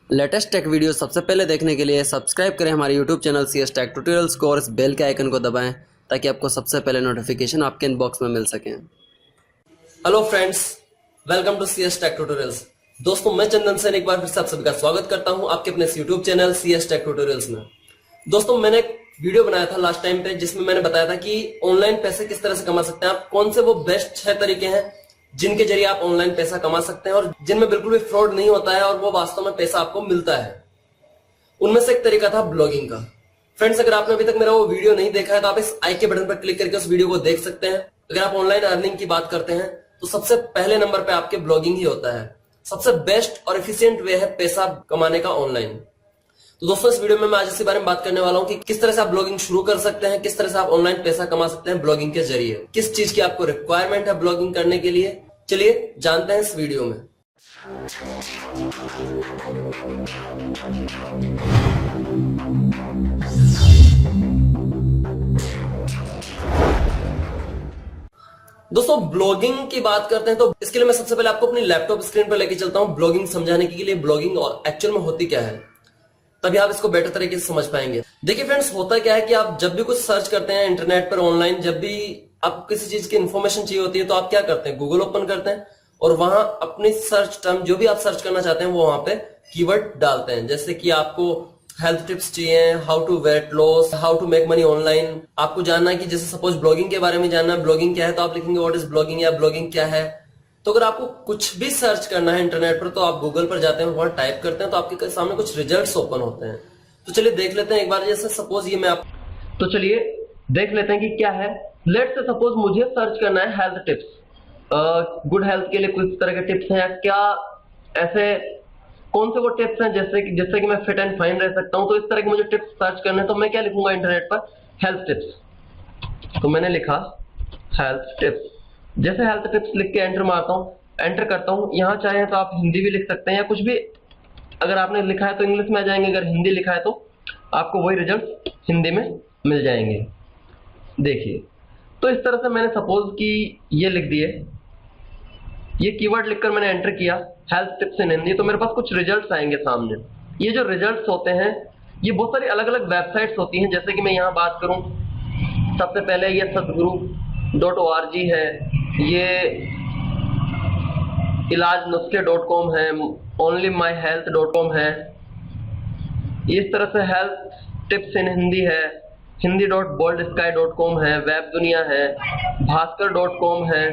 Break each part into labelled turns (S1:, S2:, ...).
S1: Latest take video सबसे पहले देखने के लिए सब्सक्राइब करें हमारे YouTube channel CS tech tutorials को और इस बेल के आइकन को दबाएं ताकि आपको सबसे पहले नोटिफिकेशन आपके इनबॉक्स में मिल सके। Hello friends, welcome to CS tech tutorials. दोस्तों, मैं चंदन सेन एक बार फिर से आप सभी का स्वागत करता हूं आपके अपने YouTube channel CS tech tutorials में। दोस्तों, मैंने एक वीडियो बनाया था लास्ट टाइम पे जिसमें मैंने बताया था कि ऑनलाइन पैसे किस तरह से कमा सकते हैं आप, कौन से वो बेस्ट 6 तरीके हैं जिनके जरिए आप ऑनलाइन पैसा कमा सकते हैं और जिनमें बिल्कुल भी फ्रॉड नहीं होता है और वो वास्तव में पैसा आपको मिलता है। उनमें से एक तरीका था ब्लॉगिंग का। फ्रेंड्स, अगर आपने अभी तक मेरा वो वीडियो नहीं देखा है तो आप इस आई के बटन पर क्लिक करके उस वीडियो को देख सकते हैं। अगर आप ऑनलाइन अर्निंग की बात करते हैं तो सबसे पहले नंबर पे आपके ब्लॉगिंग ही होता है। सबसे बेस्ट और एफिशिएंट वे है पैसा कमाने का ऑनलाइन। तो दोस्तों, इस वीडियो में मैं आज इसी बारे में बात करने वाला हूं कि किस तरह से आप ब्लॉगिंग शुरू कर सकते हैं, किस तरह से आप ऑनलाइन पैसा कमा सकते हैं ब्लॉगिंग के जरिए, किस चीज की आपको रिक्वायरमेंट है ब्लॉगिंग करने के लिए। चलिए जानते हैं इस वीडियो में। दोस्तों, ब्लॉगिंग की बात करते हैं तो इसके लिए मैं सबसे पहले आपको अपनी लैपटॉप स्क्रीन पर लेके चलता हूं ब्लॉगिंग समझाने के लिए ब्लॉगिंग एक्चुअल में होती क्या है, तभी आप इसको बेटर तरीके से समझ पाएंगे। देखिए फ्रेंड्स, होता क्या है कि आप जब भी कुछ सर्च करते हैं इंटरनेट पर ऑनलाइन, जब भी आपको किसी चीज की इन्फॉर्मेशन चाहिए होती है तो आप क्या करते हैं, गूगल ओपन करते हैं और वहां अपनी सर्च टर्म जो भी आप सर्च करना चाहते हैं वो वहां पे कीवर्ड डालते हैं। जैसे कि आपको हेल्थ टिप्स चाहिए, how to weight loss, how to make money online. आपको जानना है कि जैसे सपोज ब्लॉगिंग के बारे में जानना है, ब्लॉगिंग क्या है, तो आप लिखेंगे व्हाट इज ब्लॉगिंग या ब्लॉगिंग क्या है। तो अगर आपको कुछ भी सर्च करना है इंटरनेट पर तो आप गूगल पर जाते हैं, वहां टाइप करते हैं तो आपके सामने कुछ रिजल्ट्स ओपन होते हैं। तो चलिए देख लेते हैं एक बार। जैसे सपोज ये मैं आप तो चलिए देख लेते हैं कि क्या है। लेट्स से सपोज मुझे सर्च करना है हेल्थ टिप्स, गुड हेल्थ के लिए कुछ तरह के टिप्स हैं क्या, ऐसे कौन से वो टिप्स हैं जैसे कि मैं फिट एंड फाइन रह सकता हूं। तो इस तरह के मुझे टिप्स सर्च करने हैं तो मैं क्या लिखूंगा इंटरनेट पर, हेल्थ टिप्स। तो मैंने लिखा हेल्थ टिप्स। जैसे हेल्थ टिप्स लिख के एंटर मारता हूं, एंटर करता हूं, यहां चाहे तो आप हिंदी भी लिख सकते हैं या कुछ भी, अगर आपने लिखा है तो इंग्लिश में आ जाएंगे, अगर हिंदी लिखा है तो आपको वही रिजल्ट हिंदी में मिल जाएंगे। देखिए, तो इस तरह से मैंने सपोज कि ये लिख दिए, ये कीवर्ड लिखकर मैंने एंटर किया हेल्थ टिप्स इन हिंदी, तो मेरे पास कुछ रिजल्ट्स आएंगे सामने। ये जो रिजल्ट्स होते हैं ये बहुत सारी अलग अलग वेबसाइट्स होती हैं। जैसे कि मैं यहाँ बात करूं, सबसे पहले ये सतगुरु.org है, ये इलाजनुस्खे.com है, onlyMyHealth.com है, इस तरह से हेल्थ टिप्स इन हिंदी है, hindi.boldsky.com है, वेब दुनिया है, भास्कर.com है,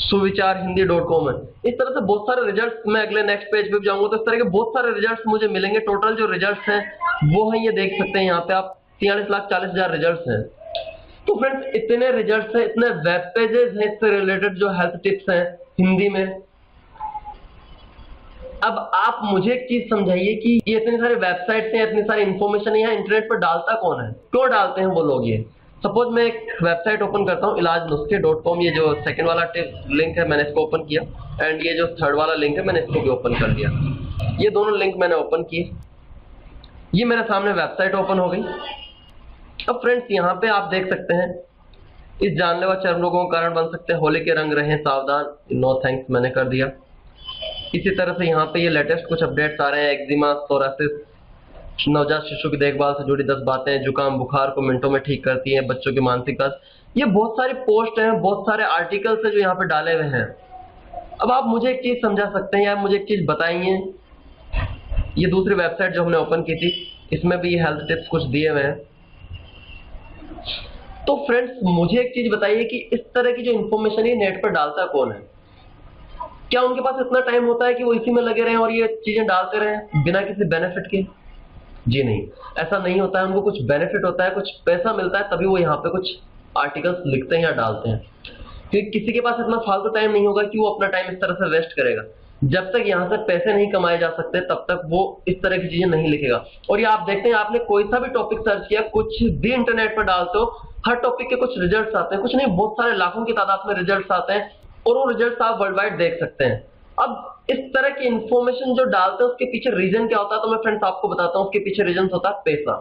S1: सुविचार हिंदी.com है। इस तरह से बहुत सारे रिजल्ट्स, मैं अगले नेक्स्ट पेज पे जाऊंगा तो इस तरह के बहुत सारे रिजल्ट्स मुझे मिलेंगे। टोटल जो रिजल्ट्स हैं वो हैं, ये देख सकते हैं यहाँ पे आप, 43,40,000 रिजल्ट्स हैं। तो फ्रेंड्स, इतने रिजल्ट्स हैं, इतने वेब पेजेस हैं इससे रिलेटेड जो हेल्थ टिप्स हैं हिंदी में। अब आप मुझे एक चीज समझाइए कि ये इतनी सारी वेबसाइट्स हैं, इतनी सारी इंफॉर्मेशन है, यहाँ इंटरनेट पर डालता कौन है, क्यों डालते हैं वो लोग। ये सपोज मैं एक वेबसाइट ओपन करता हूँ इलाजनुस्खे.com, ये जो सेकंड वाला लिंक है मैंने इसको ओपन किया, एंड ये जो थर्ड वाला लिंक है मैंने इसको भी ओपन कर दिया। ये दोनों लिंक मैंने ओपन किए, ये मेरे सामने वेबसाइट ओपन हो गई। अब फ्रेंड्स, यहाँ पे आप देख सकते हैं, इस जानलेवा चर्म रोगों का कारण बन सकते हैं, होली के रंग रहें सावधान, नो थैंक्स मैंने कर दिया। इसी तरह से यहाँ पे ये लेटेस्ट कुछ अपडेट्स आ रहे हैं, एक्जिमा, सोरासिस, नवजात शिशु की देखभाल से जुड़ी 10 बातें, जुकाम बुखार को मिनटों में ठीक करती हैं, बच्चों की मानसिक स्वास्थ्य। ये बहुत सारी पोस्ट हैं, बहुत सारे आर्टिकल्स हैं जो यहाँ पे डाले हुए हैं। अब आप मुझे एक चीज समझा सकते हैं या मुझे एक चीज बताइए, ये दूसरी वेबसाइट जो हमने ओपन की थी इसमें भी ये हेल्थ टिप्स कुछ दिए हुए हैं। तो फ्रेंड्स, मुझे एक चीज बताइए कि इस तरह की जो इंफॉर्मेशन है नेट पर डालता कौन है। क्या उनके पास इतना टाइम होता है कि वो इसी में लगे रहें और ये चीजें डालते रहें बिना किसी बेनिफिट के? जी नहीं, ऐसा नहीं होता है। उनको कुछ बेनिफिट होता है, कुछ पैसा मिलता है, तभी वो यहाँ पे कुछ आर्टिकल्स लिखते हैं या डालते हैं। क्योंकि किसी के पास इतना फालतू टाइम नहीं होगा कि वो अपना टाइम इस तरह से वेस्ट करेगा। जब तक यहाँ से पैसे नहीं कमाए जा सकते तब तक वो इस तरह की चीजें नहीं लिखेगा। और ये आप देखते हैं, आपने कोई सा भी टॉपिक सर्च किया, कुछ भी इंटरनेट पर डालते हो, हर टॉपिक के कुछ रिजल्ट्स आते हैं, कुछ नहीं बहुत सारे लाखों की तादाद में रिजल्ट्स आते हैं और वो रिजल्ट्स आप वर्ल्ड वाइड देख सकते हैं। अब इस तरह की इंफॉर्मेशन जो डालते हैं उसके पीछे रीजन क्या होता है, तो मैं फ्रेंड्स आपको बताता हूँ। उसके पीछे रीजन होता है पैसा।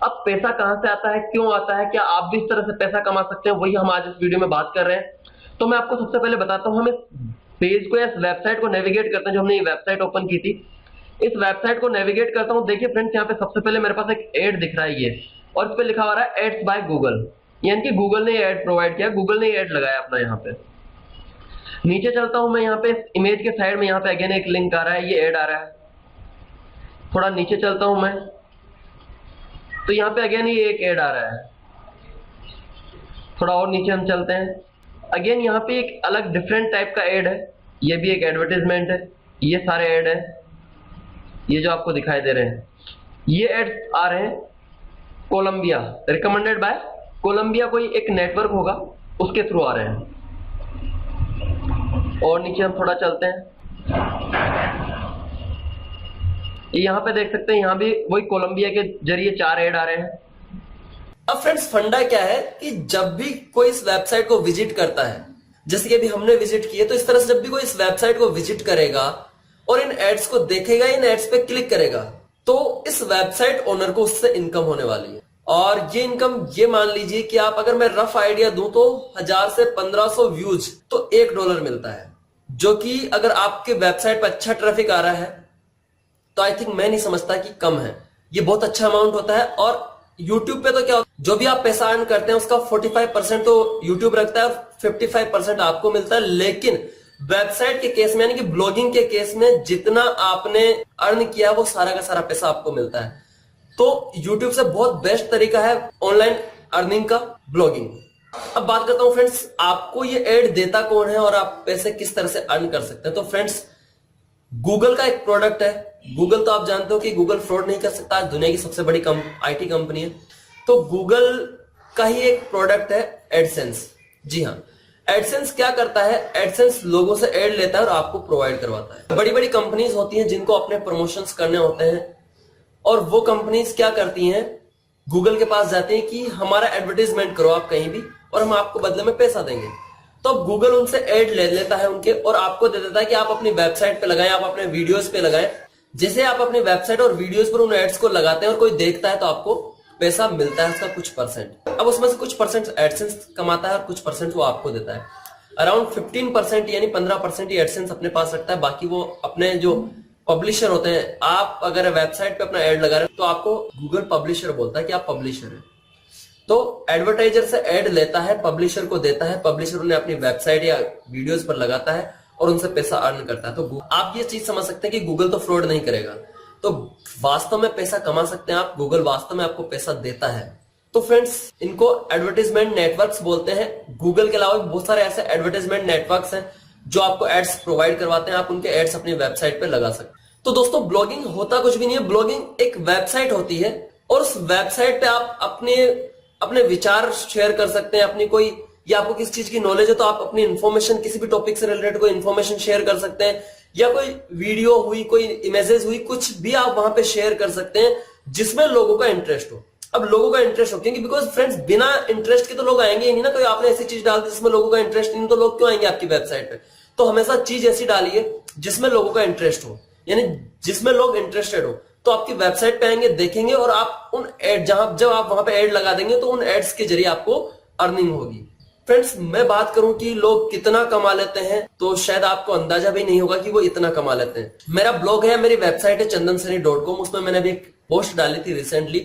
S1: अब पैसा कहां से आता है, क्यों आता है, क्या आप भी इस तरह से पैसा कमा सकते हैं, वही हम आज इस वीडियो में बात कर रहे हैं। तो मैं आपको सबसे पहले बताता हूँ, हम इस पेज को या वेबसाइट को नेविगेट करते हैं, जो हमने ये वेबसाइट ओपन की थी, इस वेबसाइट को नेविगेट करता हूं। देखिए फ्रेंड्स, यहाँ पे सबसे पहले मेरे पास एक एड दिख रहा है ये, और इस पे लिखा हुआ है एड्स बाय गूगल, यानी कि गूगल ने एड प्रोवाइड किया, गूगल ने एड लगाया अपना। यहाँ पे नीचे चलता हूं मैं, यहाँ पे इमेज के साइड में यहाँ पे अगेन एक लिंक आ रहा है, ये एड आ रहा है। थोड़ा नीचे चलता हूं मैं, तो यहाँ पे अगेन ये एक एड आ रहा है। थोड़ा और नीचे हम चलते हैं, अगेन यहाँ पे एक अलग डिफरेंट टाइप का एड है, ये भी एक एडवर्टाइजमेंट है। ये सारे एड है, ये जो आपको दिखाई दे रहे हैं, ये एड्स आ रहे हैं कोलंबिया, रिकमेंडेड बाय कोलंबिया, कोई एक नेटवर्क होगा उसके थ्रू आ रहे हैं। और नीचे हम थोड़ा चलते हैं, यहाँ पे देख सकते हैं, यहाँ भी वही कोलंबिया के जरिए 4 एड आ रहे हैं। अब फ्रेंड्स, फंडा क्या है कि जब भी कोई इस वेबसाइट को विजिट करता है, जैसे कि अभी हमने विजिट किए, तो इस तरह से जब भी कोई इस वेबसाइट को विजिट करेगा और इन एड्स को देखेगा, इन एड्स पे क्लिक करेगा, तो इस वेबसाइट ओनर को उससे इनकम होने वाली है। और ये इनकम, ये मान लीजिए कि आप, अगर मैं रफ आइडिया दूं, तो 1000 से 1500 व्यूज तो $1 मिलता है, जो कि अगर आपके वेबसाइट पर अच्छा ट्रैफिक आ रहा है तो आई थिंक, मैं नहीं समझता कि कम है, ये बहुत अच्छा अमाउंट होता है। और YouTube पे तो क्या होता है, जो भी आप पैसा अर्न करते हैं उसका 45% तो YouTube रखता है और 55% आपको मिलता है। लेकिन वेबसाइट के केस में, यानी कि ब्लॉगिंग के केस में, जितना आपने अर्न किया वो सारा का सारा पैसा आपको मिलता है। तो YouTube से बहुत बेस्ट तरीका है ऑनलाइन अर्निंग का, ब्लॉगिंग। अब बात करता हूं फ्रेंड्स, आपको ये एड देता कौन है और आप पैसे किस तरह से अर्न कर सकते हैं। तो फ्रेंड्स, गूगल का एक प्रोडक्ट है। गूगल तो आप जानते हो कि गूगल फ्रॉड नहीं कर सकता, दुनिया की सबसे बड़ी IT कंपनी है। तो गूगल का ही एक प्रोडक्ट है एडसेंस। जी हाँ, एडसेंस क्या करता है, एडसेंस लोगों से एड लेता है और आपको प्रोवाइड करवाता है। बड़ी बड़ी कंपनीज होती हैं जिनको अपने प्रमोशंस करने होते हैं, और वो कंपनीज क्या करती हैं, गूगल के पास जाती हैं कि हमारा एडवर्टाइजमेंट करो आप कहीं भी, और हम आपको बदले में पैसा देंगे। तो गूगल उनसे एड ले लेता है उनके, और आपको दे देता है कि आप अपनी वेबसाइट पे लगाएं, आप अपने वीडियोस पे लगाएं। जैसे आप अपनी वेबसाइट और वीडियोस पर उन एड्स को लगाते हैं और कोई देखता है, तो आपको पैसा मिलता है उसका कुछ परसेंट। अब उसमें से कुछ परसेंट एडसेंस कमाता है और कुछ परसेंट वो आपको देता है। अराउंड 15% यानी 15% ही एडसेंस अपने पास रखता है, बाकी वो अपने जो पब्लिशर होते हैं, आप अगर वेबसाइट पे अपना एड लगा रहे हैं तो आपको गूगल पब्लिशर बोलता है कि आप पब्लिशर हैं। तो एडवर्टाइजर से एड लेता है, पब्लिशर को देता है, पब्लिशर उन्हें अपनी वेबसाइट या वीडियोस पर लगाता है और उनसे पैसा अर्न करता है। तो आप ये चीज समझ सकते हैं कि गूगल तो फ्रॉड नहीं करेगा, तो वास्तव में पैसा कमा सकते हैं आप, गूगल वास्तव में आपको पैसा देता है। तो फ्रेंड्स, इनको एडवर्टाइजमेंट नेटवर्क्स बोलते हैं। गूगल के अलावा बहुत सारे ऐसे एडवर्टाइजमेंट नेटवर्क्स हैं जो आपको एड्स प्रोवाइड करवाते हैं, आप उनके एड्स अपनी वेबसाइट पे लगा सकते हैं। तो दोस्तों, ब्लॉगिंग होता कुछ भी नहीं है, ब्लॉगिंग एक वेबसाइट होती है, और उस वेबसाइट पे आप अपने विचार शेयर कर सकते हैं, अपनी कोई, या आपको किस चीज की नॉलेज है तो आप अपनी इन्फॉर्मेशन, किसी भी टॉपिक से रिलेटेड कोई इन्फॉर्मेशन शेयर कर सकते हैं, या कोई वीडियो हुई, कोई इमेजेस हुई, कुछ भी आप वहां पे शेयर कर सकते हैं जिसमें लोगों का इंटरेस्ट हो। अब लोगों का इंटरेस्ट हो, क्योंकि बिकॉज फ्रेंड्स, बिना इंटरेस्ट के तो लोग आएंगे ही नहीं ना। कोई आपने ऐसी चीज डाल दी जिसमें लोगों का इंटरेस्ट नहीं, तो लोग क्यों आएंगे आपकी वेबसाइट पे। तो हमेशा चीज ऐसी डालिए जिसमें लोगों का इंटरेस्ट हो, यानी जिसमें लोग इंटरेस्टेड हो, तो आपकी वेबसाइट पे आएंगे, देखेंगे, और आप उन एड, जब आप वहां पे एड लगा देंगे तो उन एड्स के जरिए आपको अर्निंग होगी। फ्रेंड्स, मैं बात करूं कि लोग कितना कमा लेते हैं, तो शायद आपको अंदाजा भी नहीं होगा कि वो इतना कमा लेते हैं। मेरा ब्लॉग है, मेरी वेबसाइट है chandansani.com, उसमें मैंने अभी एक पोस्ट डाली थी रिसेंटली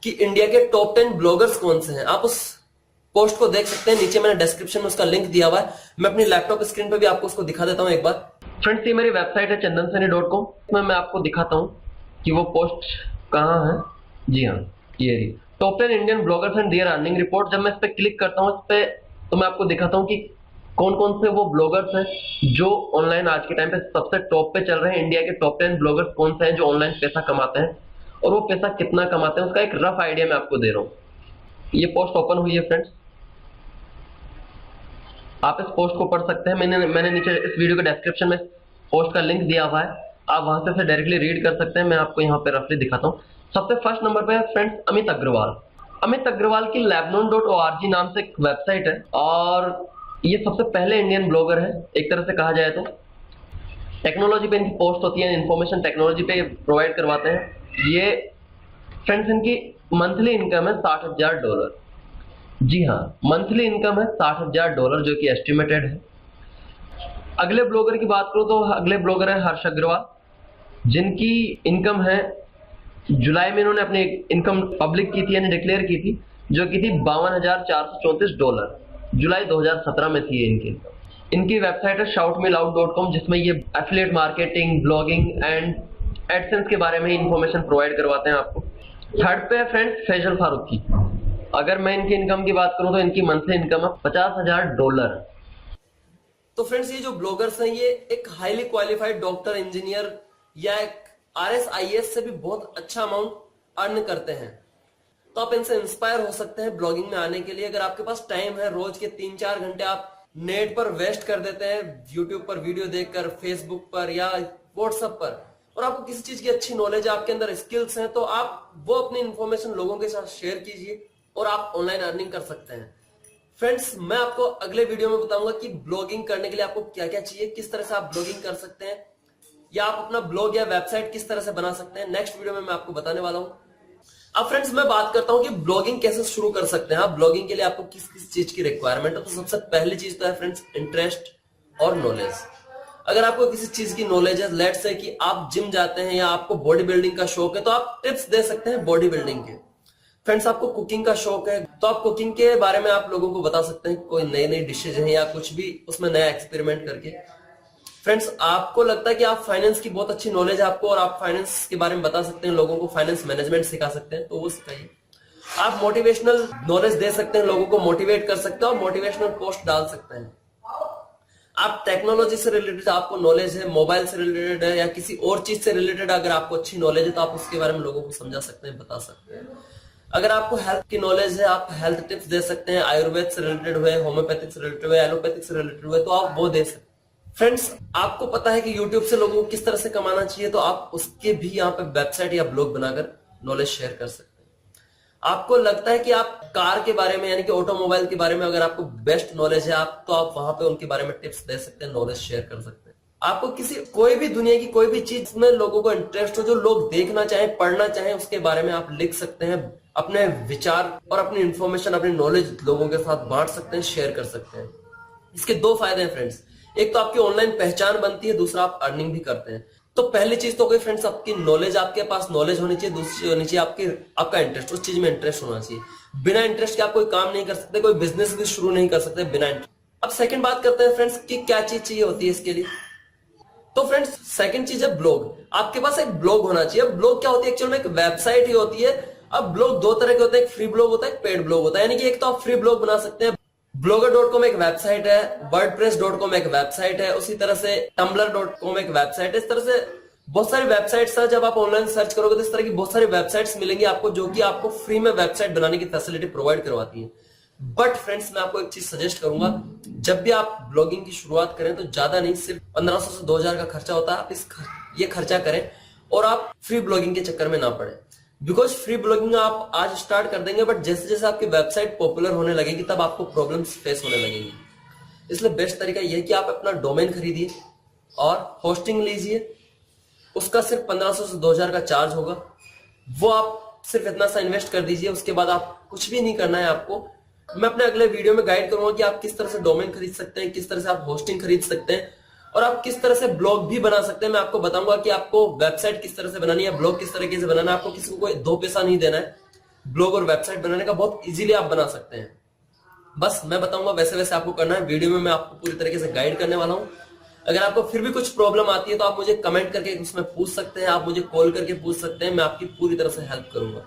S1: कि इंडिया के टॉप 10 ब्लॉगर्स कौन से हैं। आप उस पोस्ट को देख सकते हैं, नीचे मैंने डिस्क्रिप्शन में उसका लिंक दिया हुआ है। मैं अपनी लैपटॉप स्क्रीन पे भी आपको उसको दिखा देता हूं एक बार। फ्रेंड्स, ये मेरी वेबसाइट है chandansani.com, इसमें मैं आपको दिखाता हूं कि वो पोस्ट कहां है। जी हाँ, ये रही, top 10 Indian bloggers and their earning report. जब मैं इस पे क्लिक करता हूं, इस पे, तो मैं आपको दिखाता हूं कि कौन कौन से वो ब्लॉगर्स हैं जो ऑनलाइन आज के टाइम पे सबसे टॉप पे चल रहे हैं। इंडिया के टॉप 10 ब्लॉगर्स कौन से हैं जो ऑनलाइन पैसा कमाते हैं, और वो पैसा कितना कमाते हैं, उसका एक रफ आइडिया मैं आपको दे रहा हूं। ये पोस्ट ओपन हुई है फ्रेंड्स, आप इस पोस्ट को पढ़ सकते हैं। मैंने नीचे इस वीडियो के डिस्क्रिप्शन में पोस्ट का लिंक दिया हुआ है, आप वहां से डायरेक्टली रीड कर सकते हैं। मैं आपको यहाँ पे रफली दिखाता हूँ। सबसे फर्स्ट नंबर पे है फ्रेंड्स अमित अग्रवाल। अमित अग्रवाल की Lebanon.org नाम से एक वेबसाइट है, और ये सबसे पहले इंडियन ब्लॉगर है एक तरह से कहा जाए तो। टेक्नोलॉजी पे इनकी पोस्ट होती है, इन्फॉर्मेशन टेक्नोलॉजी पे प्रोवाइड करवाते हैं। ये फ्रेंड्स, इनकी मंथली इनकम है $60,000। जी हाँ, मंथली इनकम है $60,000, जो कि एस्टिमेटेड है। अगले ब्लॉगर की बात करूं तो अगले ब्लॉगर है हर्ष अग्रवाल, जिनकी इनकम है, जुलाई में इन्होंने अपनी इनकम पब्लिक की थी यानी डिक्लेयर की थी, जो की थी $52,434। जुलाई 2017 में थी इनकी इनकम। इनकी वेबसाइट है shoutmeloud.com, जिसमें ये affiliate marketing, blogging and AdSense के बारे में इंफॉर्मेशन प्रोवाइड करवाते हैं आपको। थर्ड पे है फ्रेंड्स फैजल फारूकी। अगर मैं इनकी इनकम की बात करूं तो इनकी मंथली इनकम है $50,000। तो फ्रेंड्स ये जो ब्लॉगर्स हैं ये एक हाईली क्वालिफाइड डॉक्टर, इंजीनियर या एक RSIS से भी बहुत अच्छा अमाउंट अर्न करते हैं। तो आप इनसे इंस्पायर हो सकते हैं ब्लॉगिंग में आने के लिए। अगर आपके पास टाइम है, रोज के 3-4 घंटे आप नेट पर वेस्ट कर देते हैं, यूट्यूब पर वीडियो देखकर, फेसबुक पर या व्हाट्सएप पर, और आपको किसी चीज की अच्छी नॉलेज है, आपके अंदर स्किल्स हैं, तो आप वो अपनी इंफॉर्मेशन लोगों के साथ शेयर कीजिए और आप ऑनलाइन अर्निंग कर सकते हैं। फ्रेंड्स, मैं आपको अगले वीडियो में बताऊंगा कि ब्लॉगिंग करने के लिए आपको क्या क्या चाहिए, किस तरह से आप ब्लॉगिंग कर सकते हैं, या आप अपना ब्लॉग या वेबसाइट किस तरह से बना सकते हैं। नेक्स्ट वीडियो में मैं आपको बताने वाला हूं। अब फ्रेंड्स मैं बात करता हूं कि ब्लॉगिंग कैसे शुरू कर सकते हैं। आप ब्लॉगिंग के लिए आपको किस किस चीज की रिक्वायरमेंट है। तो सबसे पहली चीज तो है फ्रेंड्स इंटरेस्ट और नॉलेज। अगर आपको किसी चीज की नॉलेज है, लेट्स से कि आप जिम जाते हैं या आपको बॉडी बिल्डिंग का शौक है, तो आप टिप्स दे सकते हैं बॉडी बिल्डिंग के। फ्रेंड्स आपको कुकिंग का शौक है तो आप कुकिंग के बारे में आप लोगों को बता सकते हैं, कोई नई नई डिशेज हैं या कुछ भी उसमें नया एक्सपेरिमेंट करके। फ्रेंड्स आपको लगता है कि आप फाइनेंस की बहुत अच्छी नॉलेज है आपको और आप फाइनेंस के बारे में बता सकते हैं, लोगों को फाइनेंस मैनेजमेंट सिखा सकते हैं, तो वो सिखाइए। आप मोटिवेशनल नॉलेज दे सकते हैं, लोगों को मोटिवेट कर सकते हैं और मोटिवेशनल पोस्ट डाल सकते हैं। आप टेक्नोलॉजी से रिलेटेड आपको नॉलेज है, मोबाइल से रिलेटेड है या किसी और चीज से रिलेटेड अगर आपको अच्छी नॉलेज है तो आप उसके बारे में लोगों को समझा सकते हैं, बता सकते हैं। अगर आपको हेल्थ की नॉलेज है, आप हेल्थ टिप्स दे सकते हैं, आयुर्वेद से रिलेटेड हुए, होम्योपैथिक से रिलेटेड हुए, एलोपैथिक से रिलेटेड हुए, तो आप वो दे सकते हैं। फ्रेंड्स आपको पता है कि YouTube से लोगों को किस तरह से कमाना चाहिए, तो आप उसके भी यहाँ पे वेबसाइट या ब्लॉग बनाकर नॉलेज शेयर कर सकते हैं। आपको लगता है कि आप कार के बारे में यानी कि ऑटोमोबाइल के बारे में अगर आपको बेस्ट नॉलेज है आप, तो आप वहां पे उनके बारे में टिप्स दे सकते हैं, नॉलेज शेयर कर सकते हैं। आपको किसी कोई भी दुनिया की कोई भी चीज में लोगों को इंटरेस्ट हो, जो लोग देखना चाहें, पढ़ना चाहें, उसके बारे में आप लिख सकते हैं, अपने विचार और अपनी इंफॉर्मेशन, अपनी नॉलेज लोगों के साथ बांट सकते हैं, शेयर कर सकते हैं। इसके दो फायदे हैं फ्रेंड्स, एक तो आपकी ऑनलाइन पहचान बनती है, दूसरा आप अर्निंग भी करते हैं। तो पहली चीज तो कोई फ्रेंड्स आपकी नॉलेज, आपके पास नॉलेज होनी चाहिए, दूसरी होनी चाहिए आपका इंटरेस्ट, उस चीज में इंटरेस्ट होना चाहिए। बिना इंटरेस्ट के आप कोई काम नहीं कर सकते, कोई बिजनेस भी शुरू नहीं कर सकते बिना इंटरेस्ट। अब सेकंड बात करते हैं फ्रेंड्स कि क्या चीज चाहिए होती है इसके लिए। तो फ्रेंड्स सेकंड चीज है ब्लॉग। आपके पास एक ब्लॉग होना चाहिए। ब्लॉग क्या होती है, एक्चुअल में एक वेबसाइट ही होती है। अब ब्लॉग दो तरह के होते हैं, एक फ्री ब्लॉग होता है, एक पेड ब्लॉग होता है। यानी कि एक तो आप फ्री ब्लॉग बना सकते हैं, blogger.com एक वेबसाइट है, wordpress.com एक वेबसाइट है, उसी तरह से tumblr.com एक वेबसाइट है। इस तरह से बहुत सारी वेबसाइट्स है। जब आप ऑनलाइन सर्च करोगे तो इस तरह की बहुत सारी वेबसाइट्स मिलेंगी आपको, जो कि आपको फ्री में वेबसाइट बनाने की फैसिलिटी प्रोवाइड करवाती है। बट फ्रेंड्स मैं आपको एक चीज सजेस्ट करूंगा, जब भी आप ब्लॉगिंग की शुरुआत करें तो ज्यादा नहीं, सिर्फ 1500 से 2000 का खर्चा होता है। आप ये खर्चा करें और आप फ्री ब्लॉगिंग के चक्कर में ना पड़े। बिकॉज फ्री ब्लॉगिंग आप आज स्टार्ट कर देंगे, बट जैसे जैसे आपकी वेबसाइट पॉपुलर होने लगेगी तब आपको प्रॉब्लम्स फेस होने लगेंगी। इसलिए बेस्ट तरीका यह है कि आप अपना डोमेन खरीदिए और होस्टिंग लीजिए। उसका सिर्फ 1500 से 2000 का चार्ज होगा, वो आप सिर्फ इतना सा इन्वेस्ट कर दीजिए। उसके बाद आप कुछ भी नहीं करना है आपको। मैं अपने अगले वीडियो में गाइड करूंगा कि आप किस तरह से डोमेन खरीद सकते हैं, किस तरह से आप होस्टिंग खरीद सकते हैं और आप किस तरह से ब्लॉग भी बना सकते हैं। मैं आपको बताऊंगा कि आपको वेबसाइट किस तरह से बनानी है, ब्लॉग किस तरीके से बनाना है। आपको किसी को कोई 2 पैसा नहीं देना है। ब्लॉग और वेबसाइट बनाने का बहुत इजीली आप बना सकते हैं। बस मैं बताऊंगा वैसे वैसे आपको करना है। वीडियो में मैं आपको पूरी तरीके से गाइड करने वाला हूं। अगर आपको फिर भी कुछ प्रॉब्लम आती है तो आप मुझे कमेंट करके उसमें पूछ सकते हैं, आप मुझे कॉल करके पूछ सकते हैं, मैं आपकी पूरी तरह से हेल्प करूंगा।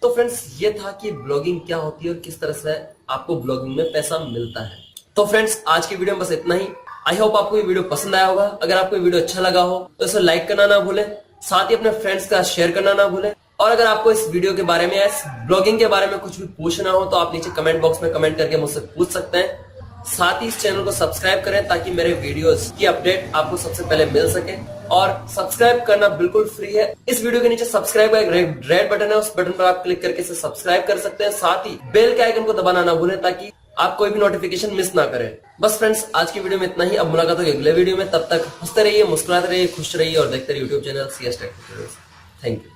S1: तो फ्रेंड्स ये था कि ब्लॉगिंग क्या होती है और किस तरह से आपको ब्लॉगिंग में पैसा मिलता है। तो फ्रेंड्स आज की वीडियो में बस इतना ही। आई होप आपको ये वीडियो पसंद आया होगा। अगर आपको ये वीडियो अच्छा लगा हो तो इसे लाइक करना ना भूलें, साथ ही अपने फ्रेंड्स का शेयर करना ना भूलें। और अगर आपको इस वीडियो के बारे में या इस ब्लॉगिंग के बारे में कुछ भी पूछना हो तो आप नीचे कमेंट बॉक्स में कमेंट करके मुझसे पूछ सकते हैं। साथ ही इस चैनल को सब्सक्राइब करें ताकि मेरे वीडियोस की अपडेट आपको सबसे पहले मिल सके। और सब्सक्राइब करना बिल्कुल फ्री है। इस वीडियो के नीचे सब्सक्राइब का एक रेड बटन है, उस बटन पर आप क्लिक करके इसे सब्सक्राइब कर सकते हैं। साथ ही बेल के आइकन को दबाना ना भूलें ताकि आप कोई भी नोटिफिकेशन मिस ना करें। बस फ्रेंड्स आज की वीडियो में इतना ही। अब मुलाकात होगी अगले वीडियो में। तब तक हंसते रहिए, मुस्कुराते रहिए, खुश रहिए और देखते रहिए YouTube channel CS Tech। Thank you.